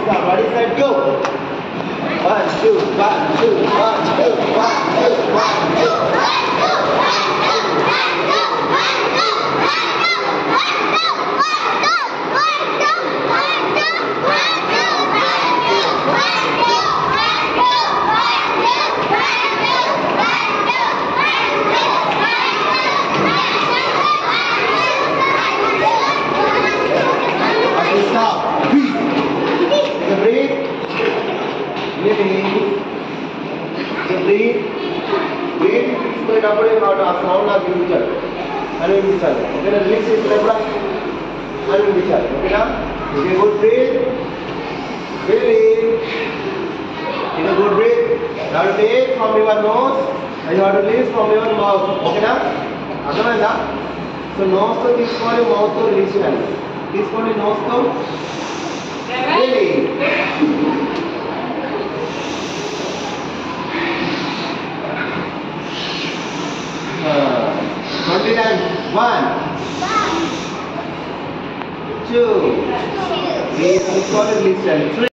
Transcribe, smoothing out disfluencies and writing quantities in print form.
stop. Ready, set, go. 1, 2, 1, 2, 1, 2, 1, 2, 1, 2. Stop. Breathe. Take a breathe. Breathe. Breathe. Breathe. తీసుకునేటప్పుడు ఆ sound నాకు వినిపించాలి ఓకేనా. రిలీజ్ చేసినప్పుడు అని వినిపించాలి ఓకేనా. Take a good breathe. Breathe. Take a good breathe. Now take from your nose and you have to release from your mouth. ఓకేనా. అర్థమైందా? సో నోస్ తో తీసుకోవాలి, మౌత్ తో రిలీజ్ చేయాలి. తీసుకోండి నోస్ తో. 20 times. 1, 2, 3, 4, 5, 6, 7, 3.